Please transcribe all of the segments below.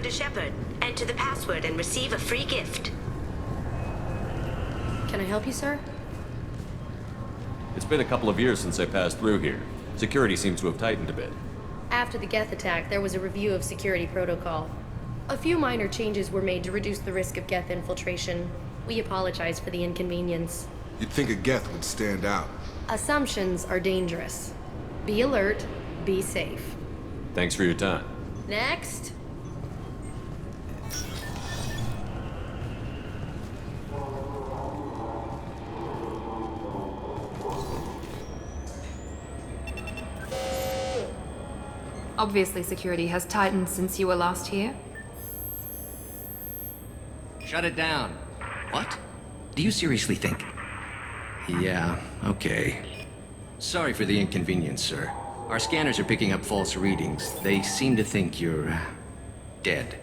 Commander Shepard. Enter the password and receive a free gift. Can I help you, sir? It's been a couple of years since I passed through here. Security seems to have tightened a bit. After the Geth attack, there was a review of security protocol. A few minor changes were made to reduce the risk of Geth infiltration. We apologize for the inconvenience. You'd think a Geth would stand out. Assumptions are dangerous. Be alert, be safe. Thanks for your time. Next. Obviously, security has tightened since you were last here. Shut it down. What? Do you seriously think? Yeah, okay. Sorry for the inconvenience, sir. Our scanners are picking up false readings. They seem to think you're... dead.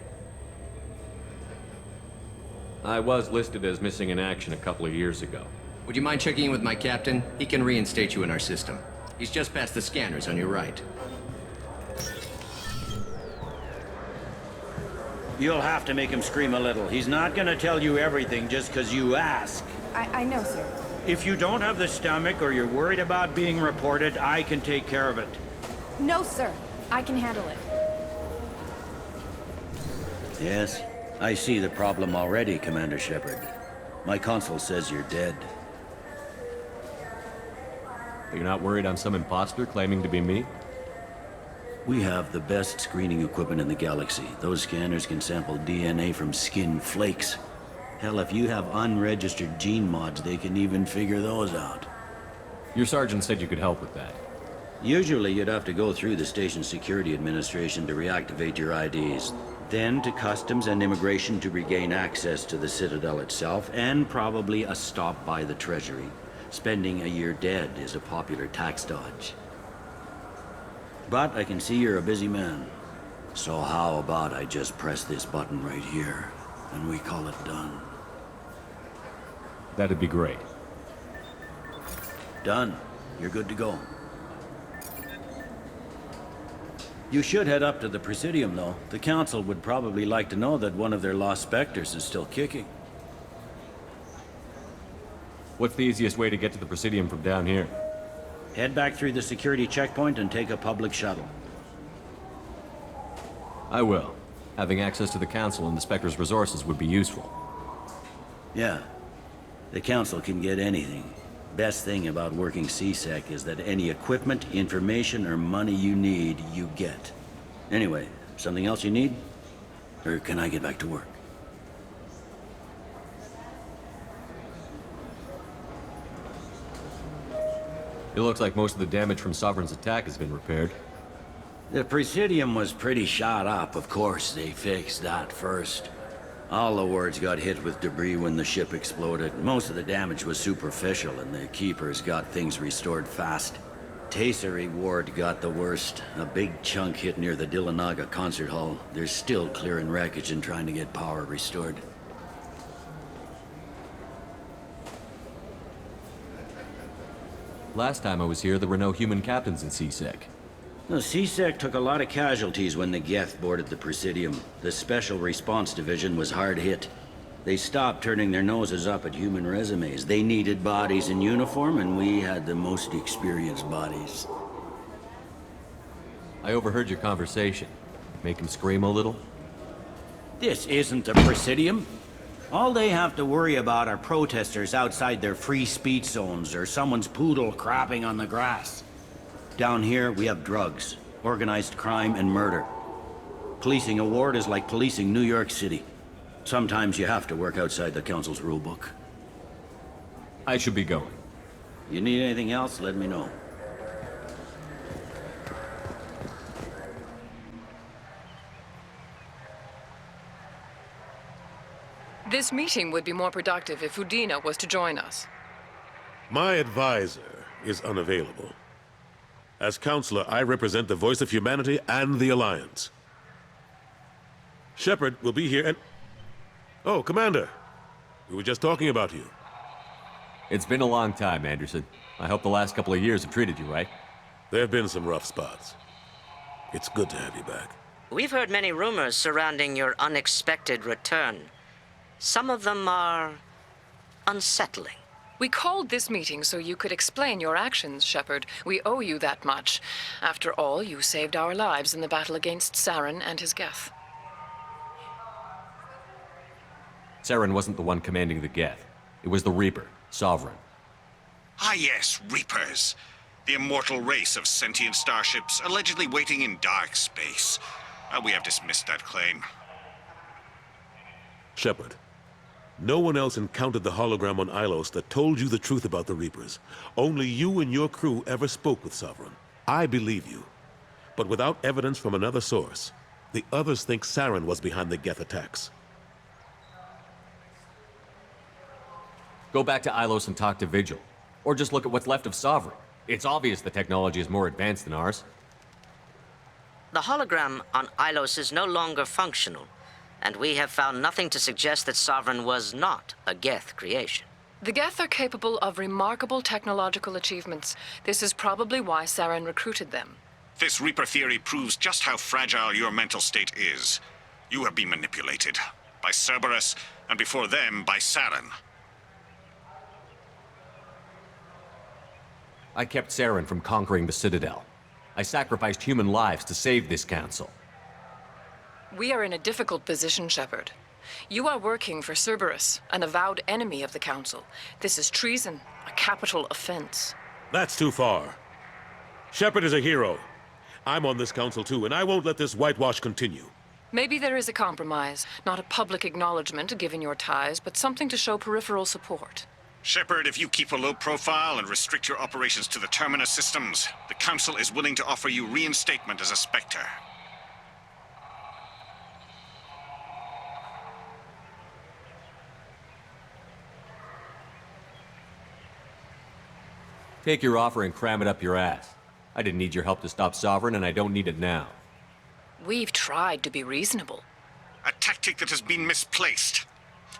I was listed as missing in action a couple of years ago. Would you mind checking in with my captain? He can reinstate you in our system. He's just past the scanners on your right. You'll have to make him scream a little. He's not gonna tell you everything just because you ask. I know, sir. If you don't have the stomach or you're worried about being reported, I can take care of it. No, sir. I can handle it. Yes, I see the problem already, Commander Shepard. My console says you're dead. You're not worried I'm some imposter claiming to be me? We have the best screening equipment in the galaxy. Those scanners can sample DNA from skin flakes. Hell, if you have unregistered gene mods, they can even figure those out. Your sergeant said you could help with that. Usually, you'd have to go through the station security administration to reactivate your IDs. Then to customs and immigration to regain access to the Citadel itself, and probably a stop by the Treasury. Spending a year dead is a popular tax dodge. But I can see you're a busy man. So how about I just press this button right here, and we call it done? That'd be great. Done. You're good to go. You should head up to the Presidium, though. The Council would probably like to know that one of their lost Spectres is still kicking. What's the easiest way to get to the Presidium from down here? Head back through the security checkpoint and take a public shuttle. I will. Having access to the Council and the Spectre's resources would be useful. Yeah. The Council can get anything. Best thing about working C-Sec is that any equipment, information, or money you need, you get. Anyway, something else you need? Or can I get back to work? It looks like most of the damage from Sovereign's attack has been repaired. The Presidium was pretty shot up, of course. They fixed that first. All the wards got hit with debris when the ship exploded. Most of the damage was superficial, and the Keepers got things restored fast. Tasery Ward got the worst. A big chunk hit near the Dillanaga concert hall. They're still clearing wreckage and trying to get power restored. Last time I was here, there were no human captains in C-Sec. The C-Sec took a lot of casualties when the Geth boarded the Presidium. The Special Response Division was hard hit. They stopped turning their noses up at human resumes. They needed bodies in uniform, and we had the most experienced bodies. I overheard your conversation. Make him scream a little? This isn't the Presidium. All they have to worry about are protesters outside their free speech zones or someone's poodle crapping on the grass. Down here, we have drugs, organized crime, and murder. Policing a ward is like policing New York City. Sometimes you have to work outside the Council's rulebook. I should be going. You need anything else, let me know. This meeting would be more productive if Udina was to join us. My advisor is unavailable. As counselor, I represent the voice of humanity and the Alliance. Shepard will be here and... Oh, Commander. We were just talking about you. It's been a long time, Anderson. I hope the last couple of years have treated you right. There have been some rough spots. It's good to have you back. We've heard many rumors surrounding your unexpected return. Some of them are unsettling. We called this meeting so you could explain your actions, Shepard. We owe you that much. After all, you saved our lives in the battle against Saren and his Geth. Saren wasn't the one commanding the Geth. It was the Reaper, Sovereign. Ah yes, Reapers. The immortal race of sentient starships allegedly waiting in dark space. We have dismissed that claim. Shepard, no one else encountered the hologram on Ilos that told you the truth about the Reapers. Only you and your crew ever spoke with Sovereign. I believe you. But without evidence from another source, the others think Saren was behind the Geth attacks. Go back to Ilos and talk to Vigil. Or just look at what's left of Sovereign. It's obvious the technology is more advanced than ours. The hologram on Ilos is no longer functional, and we have found nothing to suggest that Sovereign was not a Geth creation. The Geth are capable of remarkable technological achievements. This is probably why Saren recruited them. This Reaper theory proves just how fragile your mental state is. You have been manipulated. By Cerberus, and before them, by Saren. I kept Saren from conquering the Citadel. I sacrificed human lives to save this council. We are in a difficult position, Shepard. You are working for Cerberus, an avowed enemy of the Council. This is treason, a capital offense. That's too far. Shepard is a hero. I'm on this council too, and I won't let this whitewash continue. Maybe there is a compromise. Not a public acknowledgement given your ties, but something to show peripheral support. Shepard, if you keep a low profile and restrict your operations to the Terminus systems, the Council is willing to offer you reinstatement as a Spectre. Take your offer and cram it up your ass. I didn't need your help to stop Sovereign, and I don't need it now. We've tried to be reasonable. A tactic that has been misplaced.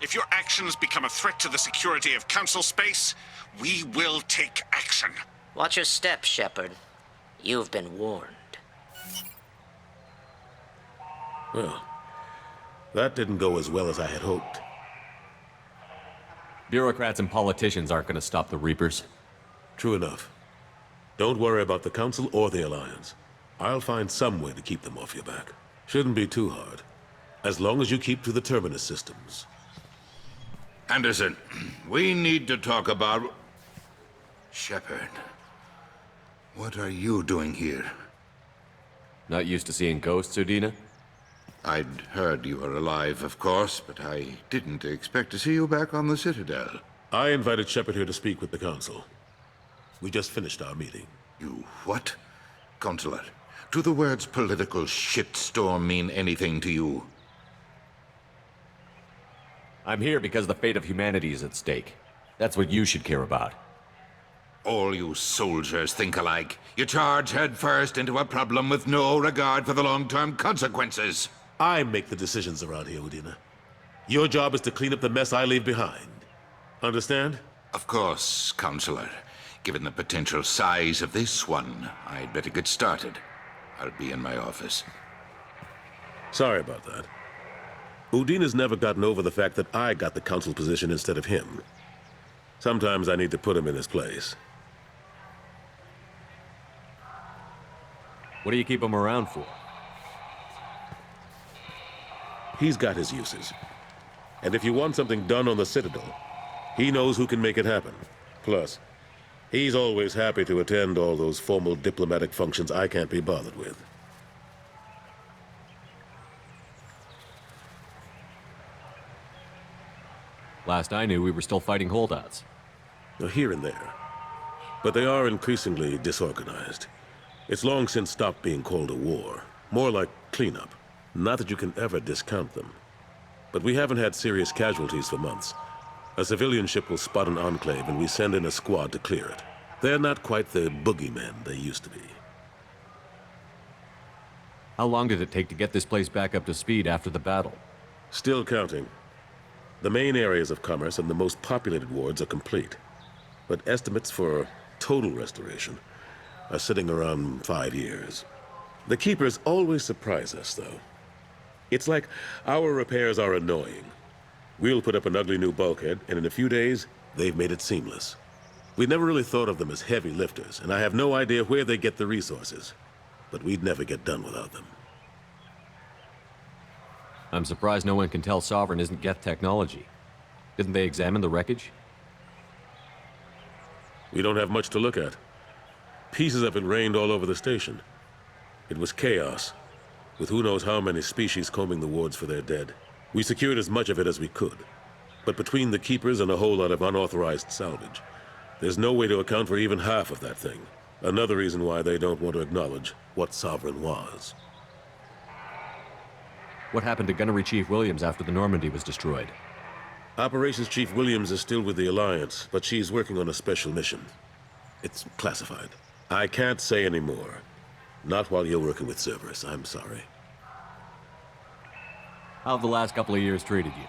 If your actions become a threat to the security of Council space, we will take action. Watch your step, Shepard. You've been warned. Well, that didn't go as well as I had hoped. Bureaucrats and politicians aren't going to stop the Reapers. True enough. Don't worry about the Council or the Alliance. I'll find some way to keep them off your back. Shouldn't be too hard. As long as you keep to the Terminus systems. Anderson, we need to talk about... Shepard. What are you doing here? Not used to seeing ghosts, Udina? I'd heard you were alive, of course, but I didn't expect to see you back on the Citadel. I invited Shepard here to speak with the Council. We just finished our meeting. You what? Counselor, do the words political shitstorm mean anything to you? I'm here because the fate of humanity is at stake. That's what you should care about. All you soldiers think alike. You charge headfirst into a problem with no regard for the long-term consequences. I make the decisions around here, Udina. Your job is to clean up the mess I leave behind. Understand? Of course, Counselor. Given the potential size of this one, I'd better get started. I'll be in my office. Sorry about that. Udina's never gotten over the fact that I got the Council position instead of him. Sometimes I need to put him in his place. What do you keep him around for? He's got his uses. And if you want something done on the Citadel, he knows who can make it happen. Plus, he's always happy to attend all those formal diplomatic functions I can't be bothered with. Last I knew, we were still fighting holdouts. Here and there. But they are increasingly disorganized. It's long since stopped being called a war. More like cleanup. Not that you can ever discount them. But we haven't had serious casualties for months. A civilian ship will spot an enclave and we send in a squad to clear it. They're not quite the boogeymen they used to be. How long did it take to get this place back up to speed after the battle? Still counting. The main areas of commerce and the most populated wards are complete. But estimates for total restoration are sitting around 5 years. The Keepers always surprise us, though. It's like our repairs are annoying. We'll put up an ugly new bulkhead, and in a few days, they've made it seamless. We never really thought of them as heavy lifters, and I have no idea where they get the resources. But we'd never get done without them. I'm surprised no one can tell Sovereign isn't Geth technology. Didn't they examine the wreckage? We don't have much to look at. Pieces of it rained all over the station. It was chaos, with who knows how many species combing the wards for their dead. We secured as much of it as we could. But between the Keepers and a whole lot of unauthorized salvage, there's no way to account for even half of that thing. Another reason why they don't want to acknowledge what Sovereign was. What happened to Gunnery Chief Williams after the Normandy was destroyed? Operations Chief Williams is still with the Alliance, but she's working on a special mission. It's classified. I can't say any more. Not while you're working with Cerberus, I'm sorry. How have the last couple of years treated you?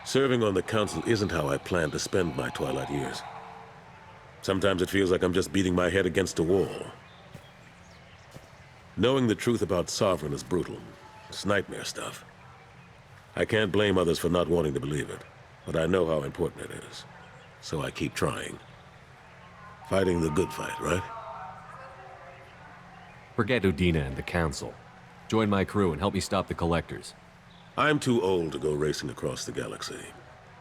Serving on the Council isn't how I plan to spend my twilight years. Sometimes it feels like I'm just beating my head against a wall. Knowing the truth about Sovereign is brutal. It's nightmare stuff. I can't blame others for not wanting to believe it, but I know how important it is. So I keep trying. Fighting the good fight, right? Forget Udina and the Council. Join my crew and help me stop the Collectors. I'm too old to go racing across the galaxy.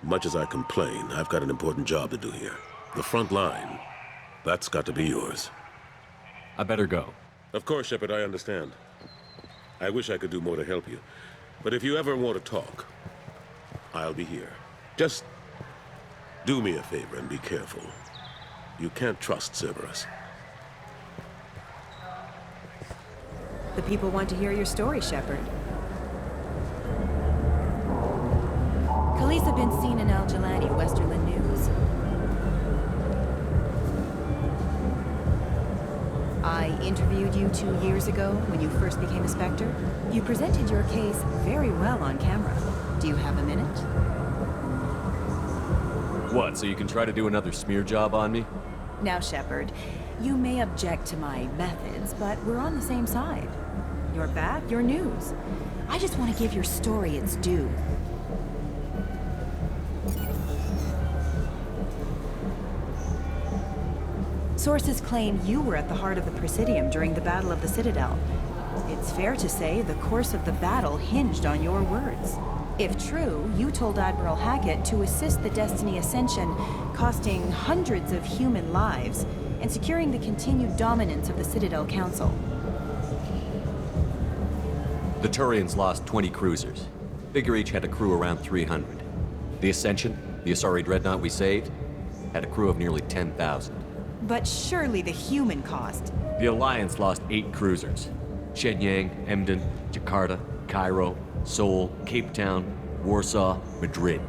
Much as I complain, I've got an important job to do here. The front line. That's got to be yours. I better go. Of course, Shepard, I understand. I wish I could do more to help you. But if you ever want to talk, I'll be here. Just do me a favor and be careful. You can't trust Cerberus. The people want to hear your story, Shepard. Khaleesa bin seen in Al Jalani, Westerland News. I interviewed you 2 years ago when you first became a Spectre. You presented your case very well on camera. Do you have a minute? What, so you can try to do another smear job on me? Now, Shepard, you may object to my methods, but we're on the same side. You're back, you're news. I just want to give your story its due. Sources claim you were at the heart of the Presidium during the Battle of the Citadel. It's fair to say the course of the battle hinged on your words. If true, you told Admiral Hackett to assist the Destiny Ascension, costing hundreds of human lives, and securing the continued dominance of the Citadel Council. The Turians lost 20 cruisers. Figure each had a crew around 300. The Ascension, the Asari dreadnought we saved, had a crew of nearly 10,000. But surely the human cost. The Alliance lost 8 cruisers. Shenyang, Emden, Jakarta, Cairo, Seoul, Cape Town, Warsaw, Madrid.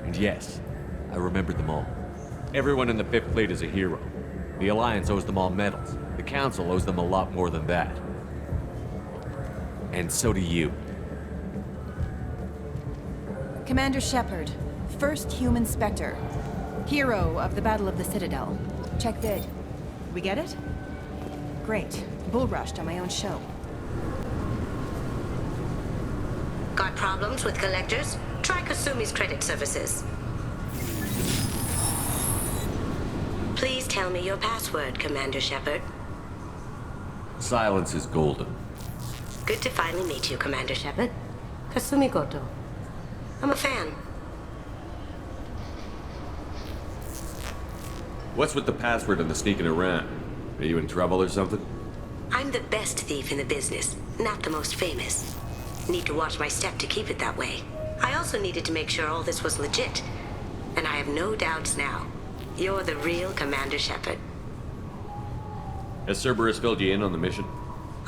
And yes, I remembered them all. Everyone in the 5th Fleet is a hero. The Alliance owes them all medals. The Council owes them a lot more than that. And so do you. Commander Shepard, first human Spectre. Hero of the Battle of the Citadel. Check vid. We get it? Great. Bull rushed on my own show. Got problems with collectors? Try Kasumi's credit services. Please tell me your password, Commander Shepard. Silence is golden. Good to finally meet you, Commander Shepard. Kasumi Goto. I'm a fan. What's with the password and the sneaking around? Are you in trouble or something? I'm the best thief in the business, not the most famous. Need to watch my step to keep it that way. I also needed to make sure all this was legit. And I have no doubts now. You're the real Commander Shepard. Has Cerberus filled you in on the mission?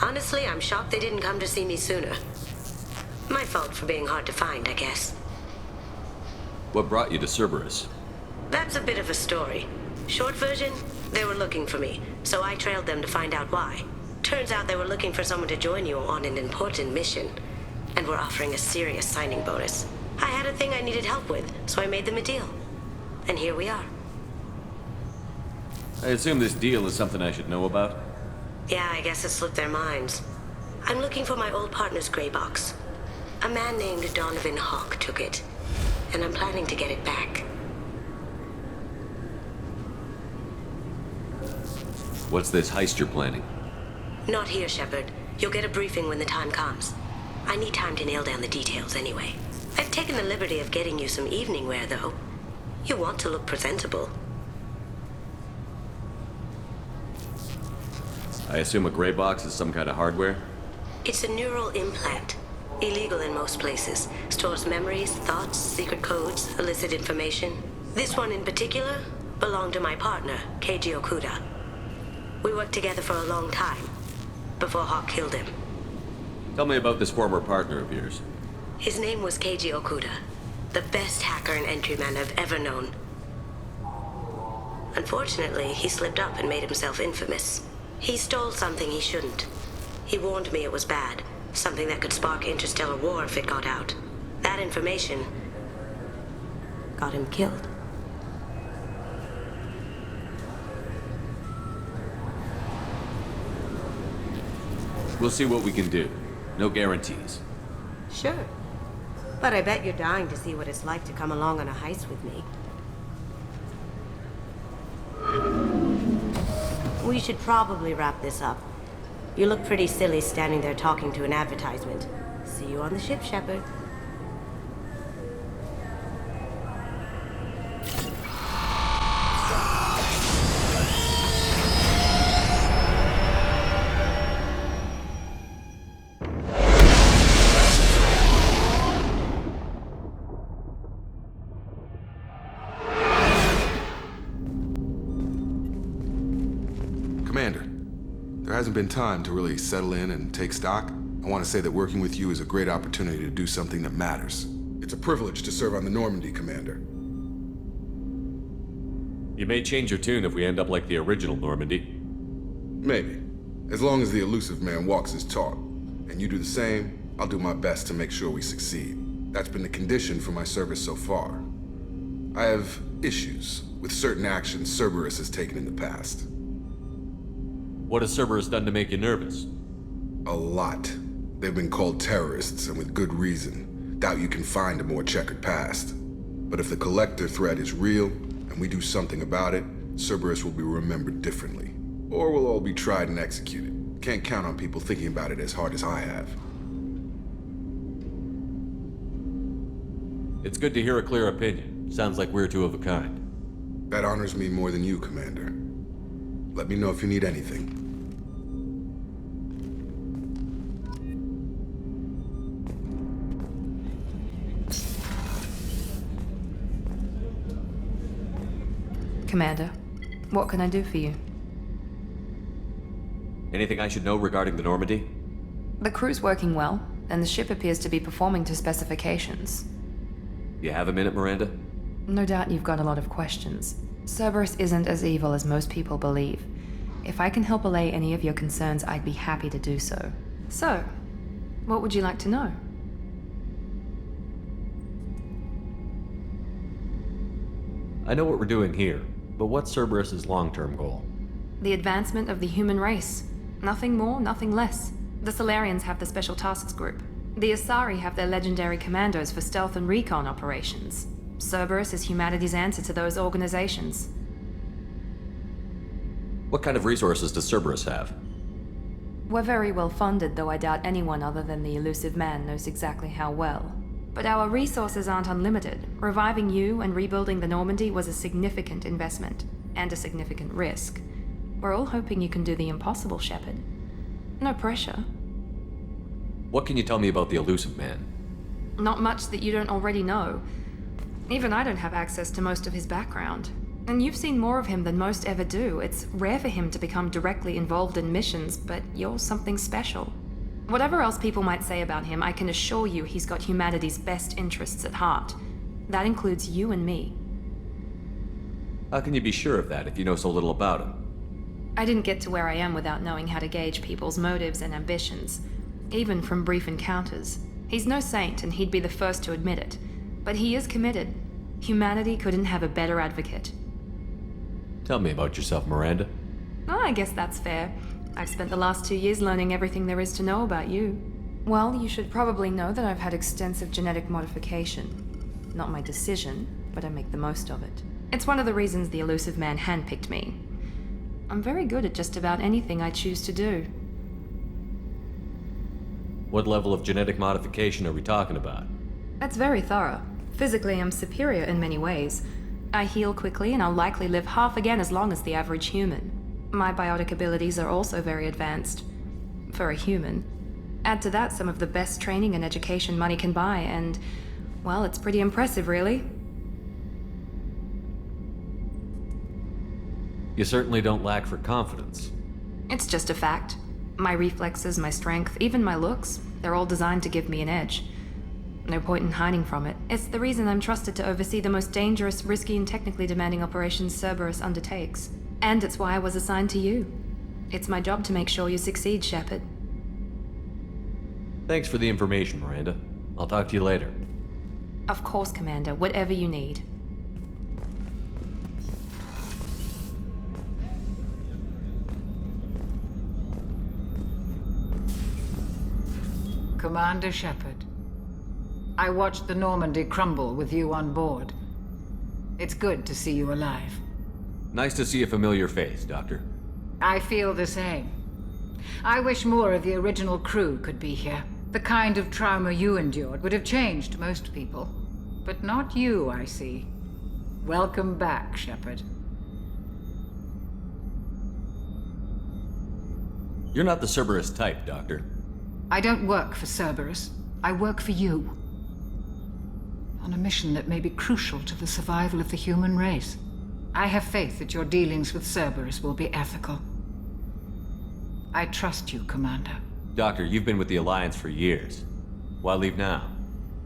Honestly, I'm shocked they didn't come to see me sooner. My fault for being hard to find, I guess. What brought you to Cerberus? That's a bit of a story. Short version, they were looking for me, so I trailed them to find out why. Turns out they were looking for someone to join you on an important mission, and were offering a serious signing bonus. I had a thing I needed help with, so I made them a deal. And here we are. I assume this deal is something I should know about? Yeah, I guess it slipped their minds. I'm looking for my old partner's gray box. A man named Donovan Hawk took it, and I'm planning to get it back. What's this heist you're planning? Not here, Shepard. You'll get a briefing when the time comes. I need time to nail down the details anyway. I've taken the liberty of getting you some evening wear, though. You want to look presentable. I assume a gray box is some kind of hardware? It's a neural implant. Illegal in most places. Stores memories, thoughts, secret codes, illicit information. This one in particular belonged to my partner, Keiji Okuda. We worked together for a long time, before Hawk killed him. Tell me about this former partner of yours. His name was Keiji Okuda, the best hacker and entryman I've ever known. Unfortunately, he slipped up and made himself infamous. He stole something he shouldn't. He warned me it was bad, something that could spark interstellar war if it got out. That information got him killed. We'll see what we can do. No guarantees. Sure. But I bet you're dying to see what it's like to come along on a heist with me. We should probably wrap this up. You look pretty silly standing there talking to an advertisement. See you on the ship, Shepard. Commander, there hasn't been time to really settle in and take stock. I want to say that working with you is a great opportunity to do something that matters. It's a privilege to serve on the Normandy, Commander. You may change your tune if we end up like the original Normandy. Maybe. As long as the elusive man walks his talk, and you do the same, I'll do my best to make sure we succeed. That's been the condition for my service so far. I have issues with certain actions Cerberus has taken in the past. What has Cerberus done to make you nervous? A lot. They've been called terrorists, and with good reason. Doubt you can find a more checkered past. But if the Collector threat is real, and we do something about it, Cerberus will be remembered differently. Or we'll all be tried and executed. Can't count on people thinking about it as hard as I have. It's good to hear a clear opinion. Sounds like we're two of a kind. That honors me more than you, Commander. Let me know if you need anything. Commander, what can I do for you? Anything I should know regarding the Normandy? The crew's working well, and the ship appears to be performing to specifications. You have a minute, Miranda? No doubt you've got a lot of questions. Cerberus isn't as evil as most people believe. If I can help allay any of your concerns, I'd be happy to do so. So, what would you like to know? I know what we're doing here, but what's Cerberus's long-term goal? The advancement of the human race. Nothing more, nothing less. The Solarians have the Special Tasks Group. The Asari have their legendary commandos for stealth and recon operations. Cerberus is humanity's answer to those organizations. What kind of resources does Cerberus have? We're very well funded, though I doubt anyone other than the elusive man knows exactly how well. But our resources aren't unlimited. Reviving you and rebuilding the Normandy was a significant investment, and a significant risk. We're all hoping you can do the impossible, Shepard. No pressure. What can you tell me about the elusive man? Not much that you don't already know. Even I don't have access to most of his background. And you've seen more of him than most ever do. It's rare for him to become directly involved in missions, but you're something special. Whatever else people might say about him, I can assure you he's got humanity's best interests at heart. That includes you and me. How can you be sure of that if you know so little about him? I didn't get to where I am without knowing how to gauge people's motives and ambitions, even from brief encounters. He's no saint, and he'd be the first to admit it. But he is committed. Humanity couldn't have a better advocate. Tell me about yourself, Miranda. Oh, I guess that's fair. I've spent the last 2 years learning everything there is to know about you. Well, you should probably know that I've had extensive genetic modification. Not my decision, but I make the most of it. It's one of the reasons the elusive man handpicked me. I'm very good at just about anything I choose to do. What level of genetic modification are we talking about? That's very thorough. Physically, I'm superior in many ways. I heal quickly, and I'll likely live half again as long as the average human. My biotic abilities are also very advanced. For a human. Add to that some of the best training and education money can buy, and, well, it's pretty impressive, really. You certainly don't lack for confidence. It's just a fact. My reflexes, my strength, even my looks, they're all designed to give me an edge. No point in hiding from it. It's the reason I'm trusted to oversee the most dangerous, risky, and technically demanding operations Cerberus undertakes. And it's why I was assigned to you. It's my job to make sure you succeed, Shepard. Thanks for the information, Miranda. I'll talk to you later. Of course, Commander. Whatever you need. Commander Shepard, I watched the Normandy crumble with you on board. It's good to see you alive. Nice to see a familiar face, Doctor. I feel the same. I wish more of the original crew could be here. The kind of trauma you endured would have changed most people. But not you, I see. Welcome back, Shepard. You're not the Cerberus type, Doctor. I don't work for Cerberus. I work for you. On a mission that may be crucial to the survival of the human race. I have faith that your dealings with Cerberus will be ethical. I trust you, Commander. Doctor, you've been with the Alliance for years. Why leave now?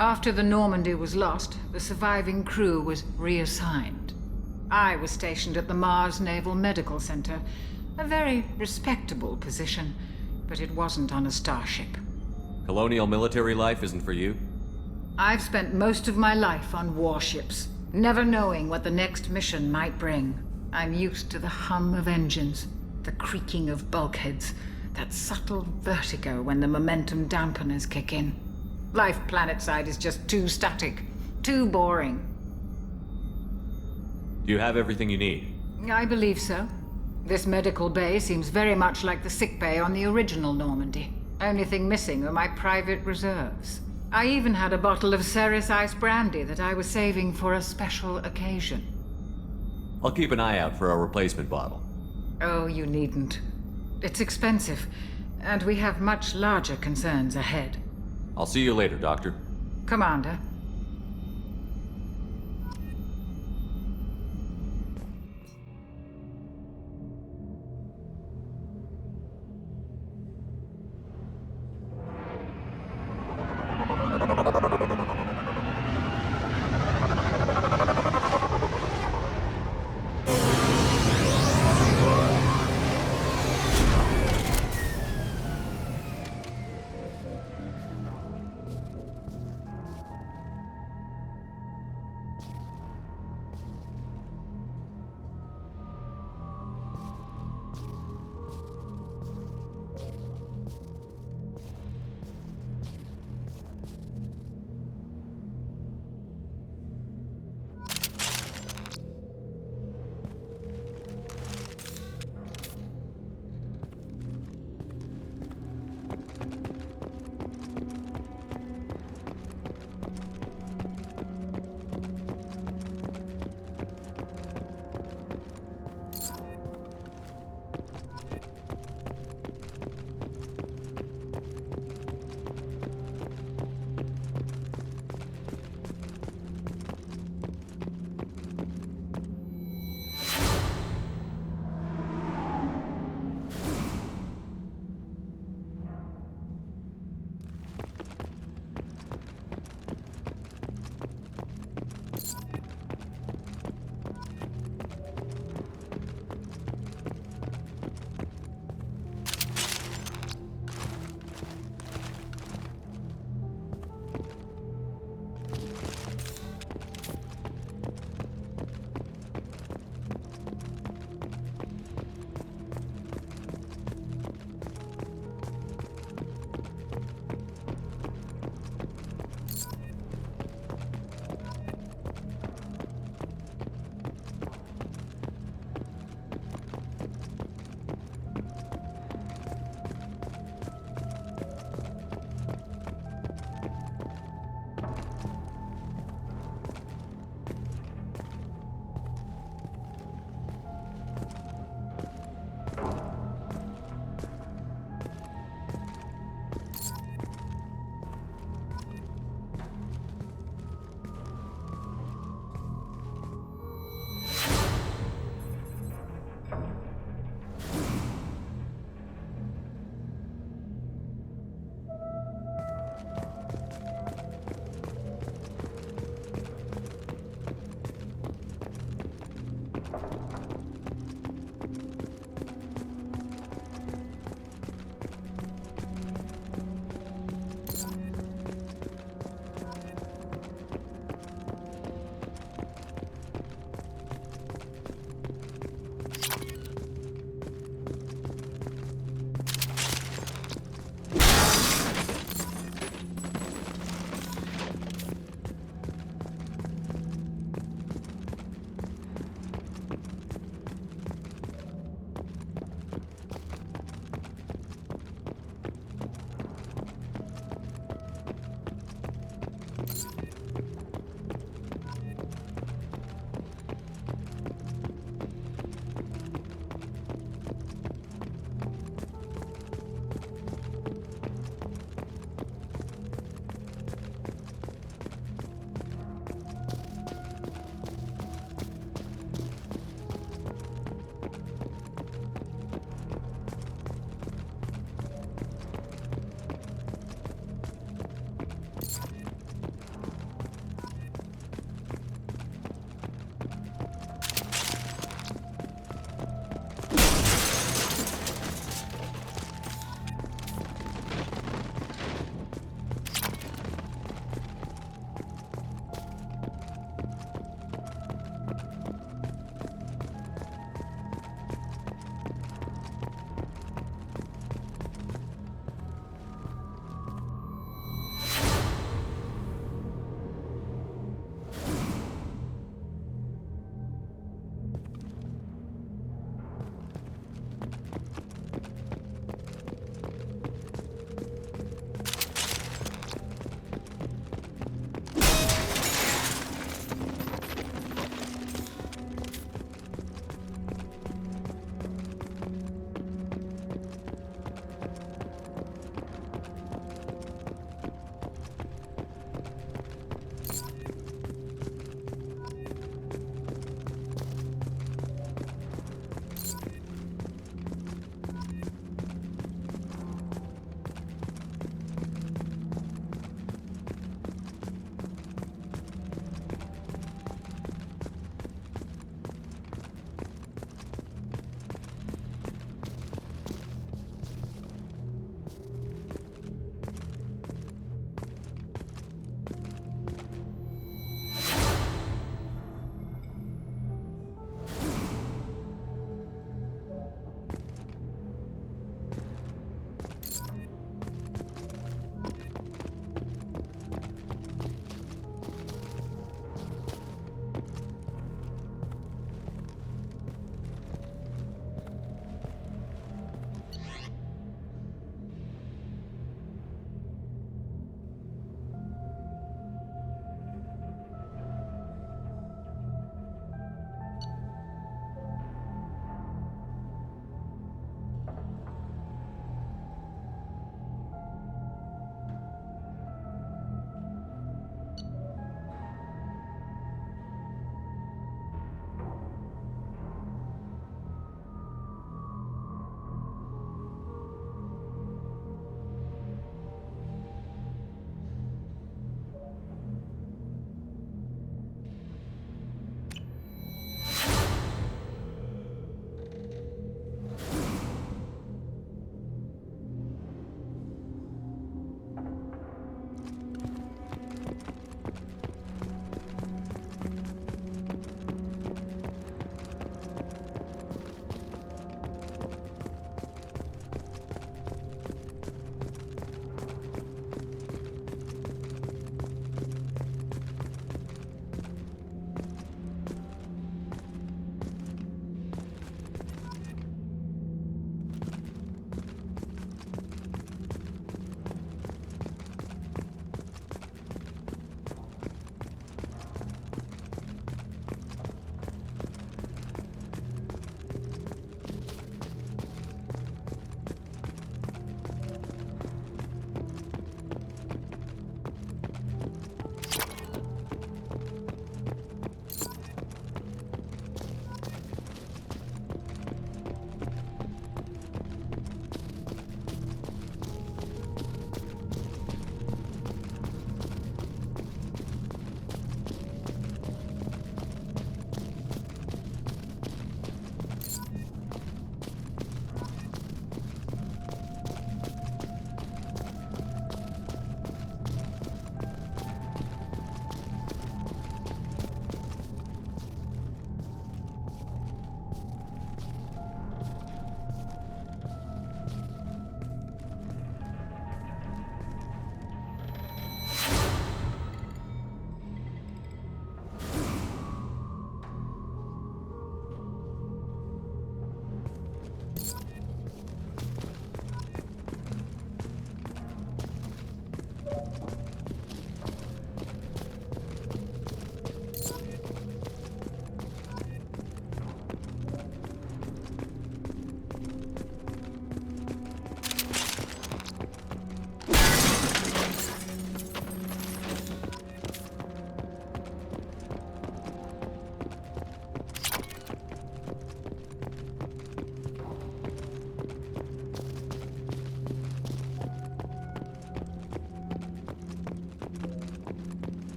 After the Normandy was lost, the surviving crew was reassigned. I was stationed at the Mars Naval Medical Center, a very respectable position, but it wasn't on a starship. Colonial military life isn't for you? I've spent most of my life on warships, never knowing what the next mission might bring. I'm used to the hum of engines, the creaking of bulkheads, that subtle vertigo when the momentum dampeners kick in. Life planetside is just too static, too boring. Do you have everything you need? I believe so. This medical bay seems very much like the sick bay on the original Normandy. Only thing missing are my private reserves. I even had a bottle of Ceres Ice brandy that I was saving for a special occasion. I'll keep an eye out for a replacement bottle. Oh, you needn't. It's expensive, and we have much larger concerns ahead. I'll see you later, Doctor. Commander.